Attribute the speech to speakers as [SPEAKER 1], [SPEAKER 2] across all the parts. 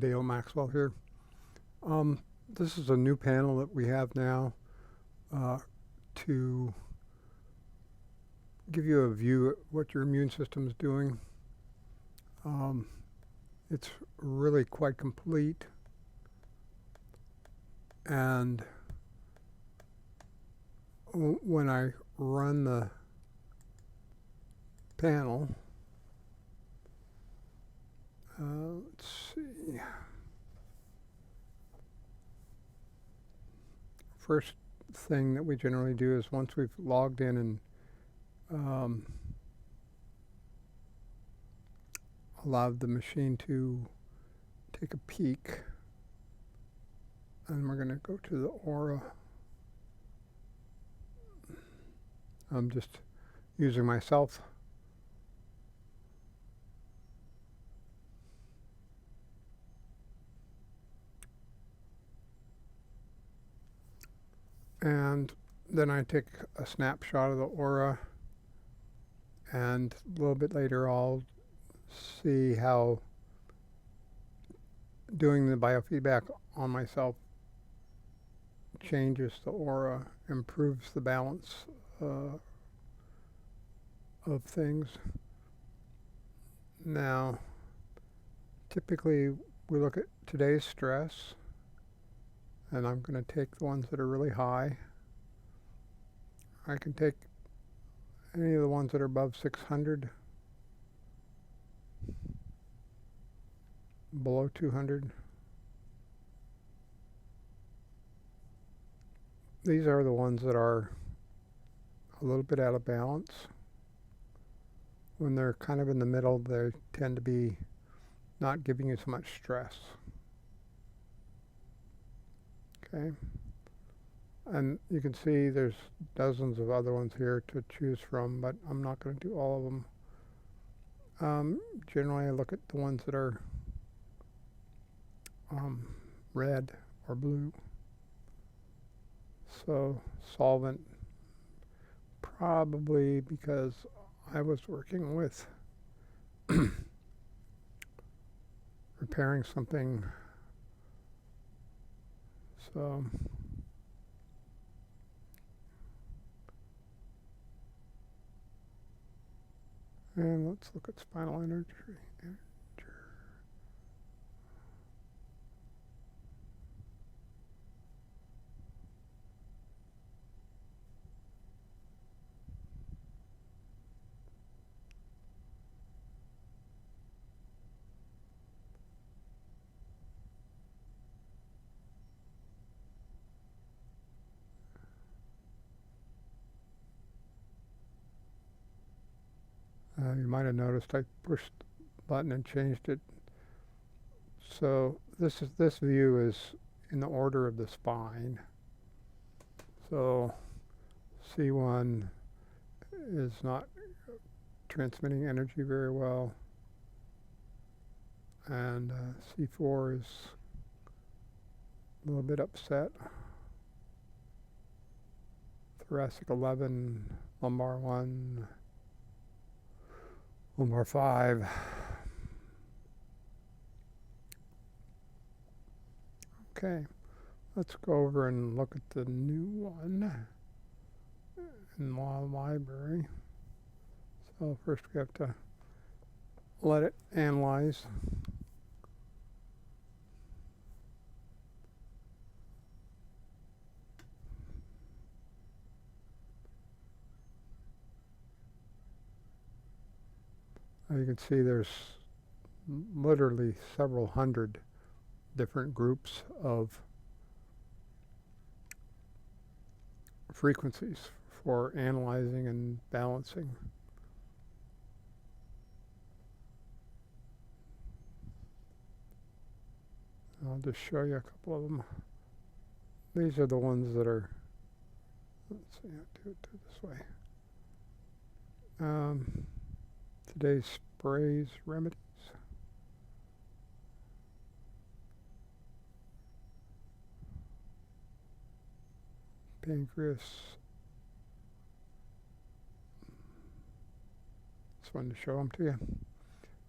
[SPEAKER 1] Dale Maxwell here. This is a new panel that we have now to give you a view at what your immune system is doing. It's really quite complete, and when I run the panel, let's see. First thing that we generally do is once we've logged in and allowed the machine to take a peek, and we're going to go to the Aura. I'm just using myself. And then I take a snapshot of the Aura, and a little bit later I'll see how doing the biofeedback on myself changes the Aura, improves the balance of things. Now, typically we look at today's stress, and I'm going to take the ones that are really high. I can take any of the ones that are above 600, below 200. These are the ones that are a little bit out of balance. When they're kind of in the middle, they tend to be not giving you so much stress. Okay. And you can see there's dozens of other ones here to choose from, but I'm not going to do all of them. Generally, I look at the ones that are red or blue. So solvent, probably because I was working with repairing something. So and let's look at spinal energy. You might have noticed I pushed the button and changed it. So this view is in the order of the spine. So C1 is not transmitting energy very well, and C4 is a little bit upset. Thoracic 11, lumbar 1, lumbar 5. Okay, let's go over and look at the new one in the library. So first we have to let it analyze. You can see there's literally several hundred different groups of frequencies for analyzing and balancing. I'll just show you a couple of them. These are the ones that are, let's see, I'll do it this way. Today's sprays, remedies. Pancreas. Just wanted to show them to you.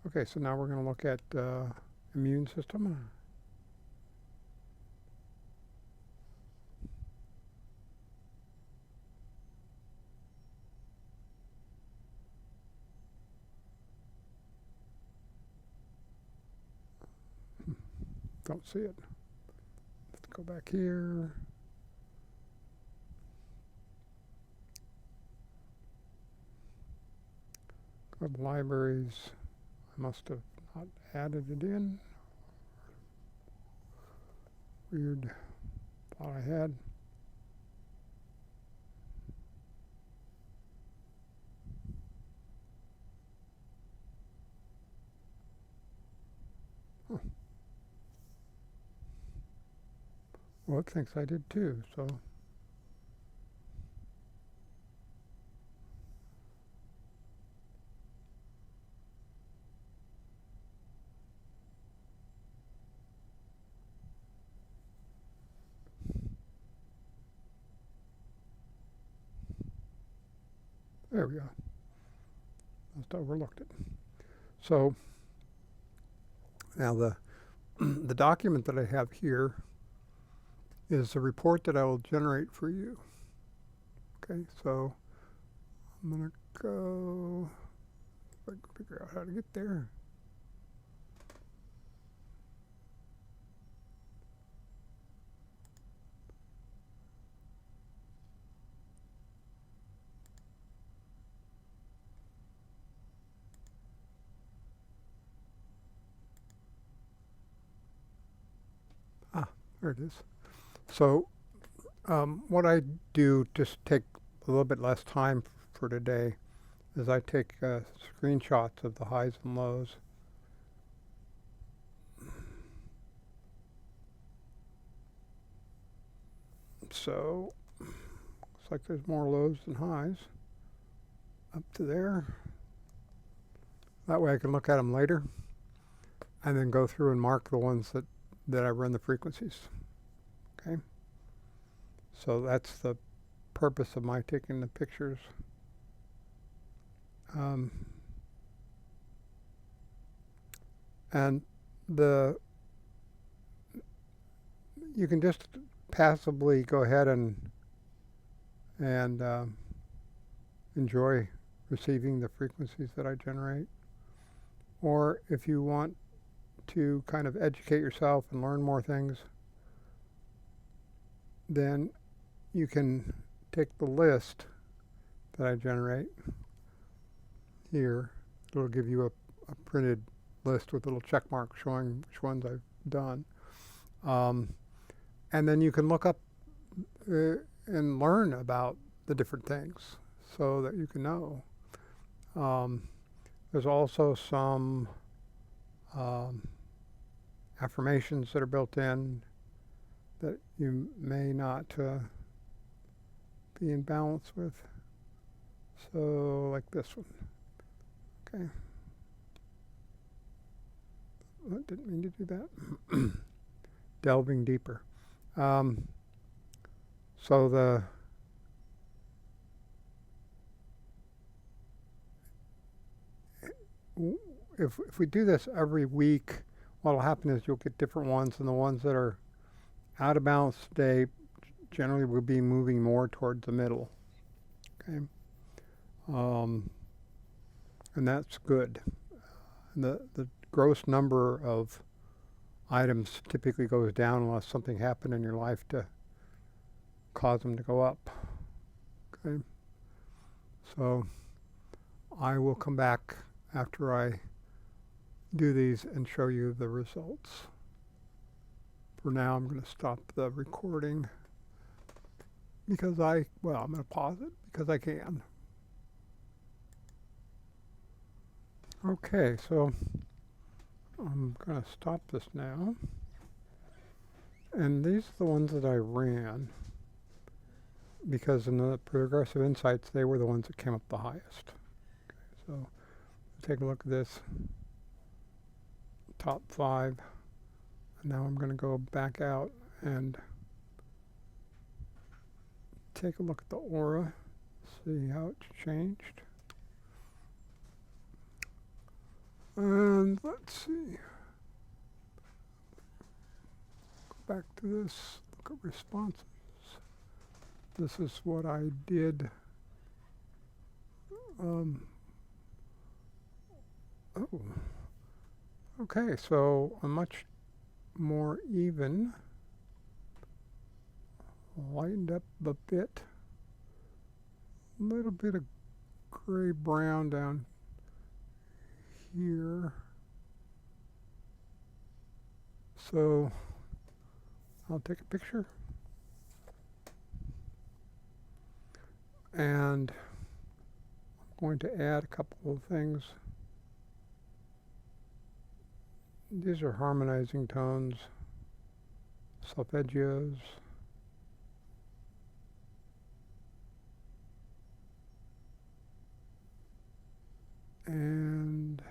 [SPEAKER 1] Okay, so now we're going to look at immune system. don't see it. Let's go back here. Go to libraries. I must have not added it in. Weird. Thought I had. Huh. Well, it thinks I did too, so. There we go. Just overlooked it. So now the the document that I have here is a report that I will generate for you. Okay, so I'm gonna go, if I can figure out how to get there. There it is. So what I do, just take a little bit less time for today, is I take screenshots of the highs and lows. So looks like there's more lows than highs up to there. That way I can look at them later and then go through and mark the ones that I run the frequencies. Okay, so that's the purpose of my taking the pictures. And you can just passively go ahead and enjoy receiving the frequencies that I generate. Or if you want to kind of educate yourself and learn more things, then you can take the list that I generate here. It'll give you a printed list with a little check mark showing which ones I've done. And then you can look up and learn about the different things so that you can know. There's also some affirmations that are built in that you may not be in balance with. So like this one. Okay. I didn't mean to do that. Delving deeper. So if we do this every week, what will happen is you'll get different ones, and the ones that are out of balance today generally will be moving more towards the middle. Okay, and that's good. The gross number of items typically goes down unless something happened in your life to cause them to go up. Okay, so I will come back after I do these and show you the results. For now, I'm going to stop the recording because I'm going to pause it because I can. Okay, so I'm going to stop this now. And these are the ones that I ran because in the Progressive Insights, they were the ones that came up the highest. Okay, so take a look at this. Top 5. And now I'm going to go back out and take a look at the aura, see how it's changed. And let's see. Go back to this, look at responses. This is what I did. Okay, so a much more even, lightened up a bit, a little bit of gray brown down here. So I'll take a picture and I'm going to add a couple of things. These are harmonizing tones, solfeggios. And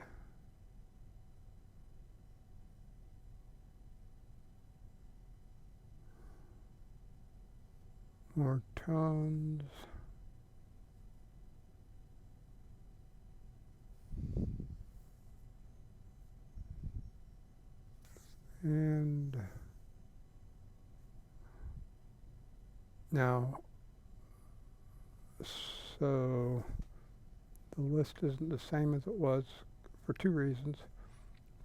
[SPEAKER 1] more tones. And now, so the list isn't the same as it was for two reasons.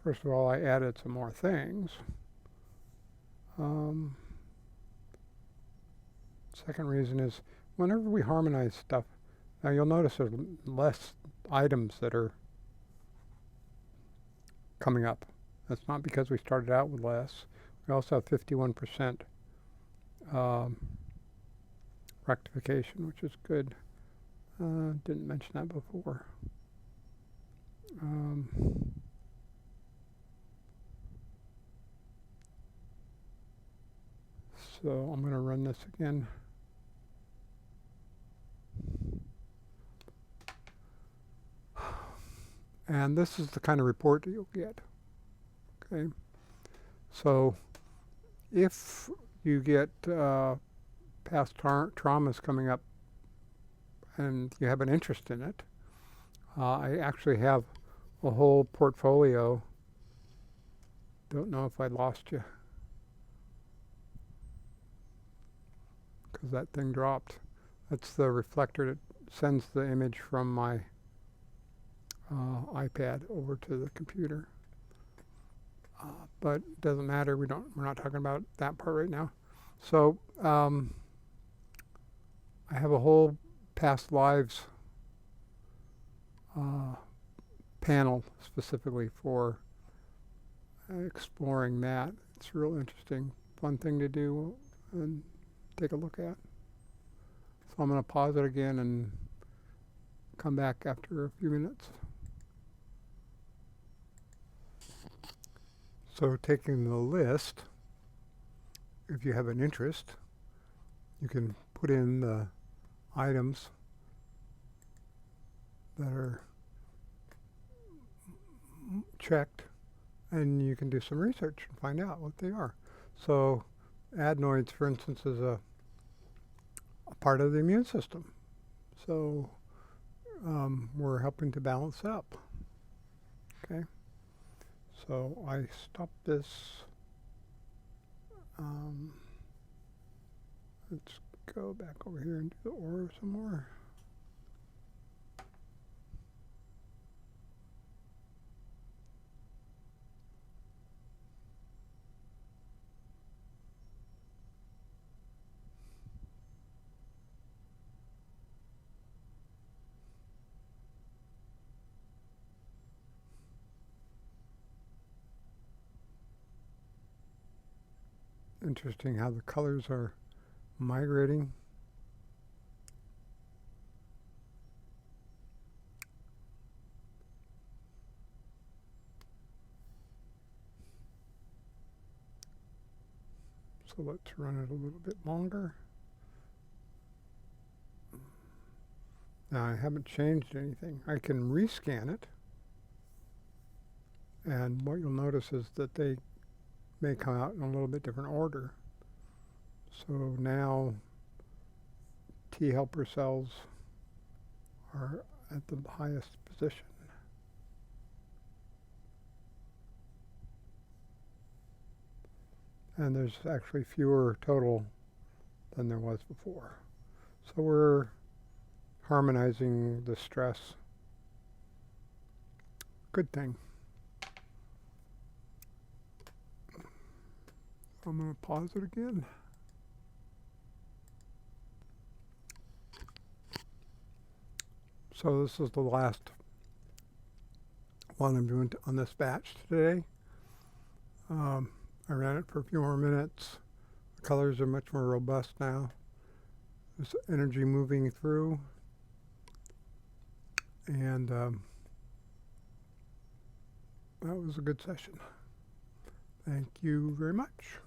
[SPEAKER 1] First of all, I added some more things. Second reason is whenever we harmonize stuff, now you'll notice there's less items that are coming up. That's not because we started out with less. We also have 51% rectification, which is good. Didn't mention that before. So I'm going to run this again. And this is the kind of report that you'll get. Okay. So if you get past traumas coming up and you have an interest in it, I actually have a whole portfolio. Don't know if I lost you, because that thing dropped. That's the reflector that sends the image from my iPad over to the computer. But it doesn't matter. We're not talking about that part right now. So I have a whole past lives panel specifically for exploring that. It's real interesting, fun thing to do and take a look at. So I'm going to pause it again and come back after a few minutes. So taking the list, if you have an interest, you can put in the items that are checked, and you can do some research and find out what they are. So adenoids, for instance, is a part of the immune system. So we're helping to balance up. Okay. So I stop this. Let's go back over here and do the aura some more. Interesting how the colors are migrating. So let's run it a little bit longer. Now I haven't changed anything. I can rescan it, and what you'll notice is that they may come out in a little bit different order. So now T helper cells are at the highest position. And there's actually fewer total than there was before. So we're harmonizing the stress. Good thing. I'm going to pause it again. So this is the last one I'm doing on this batch today. I ran it for a few more minutes. The colors are much more robust now. There's energy moving through. And that was a good session. Thank you very much.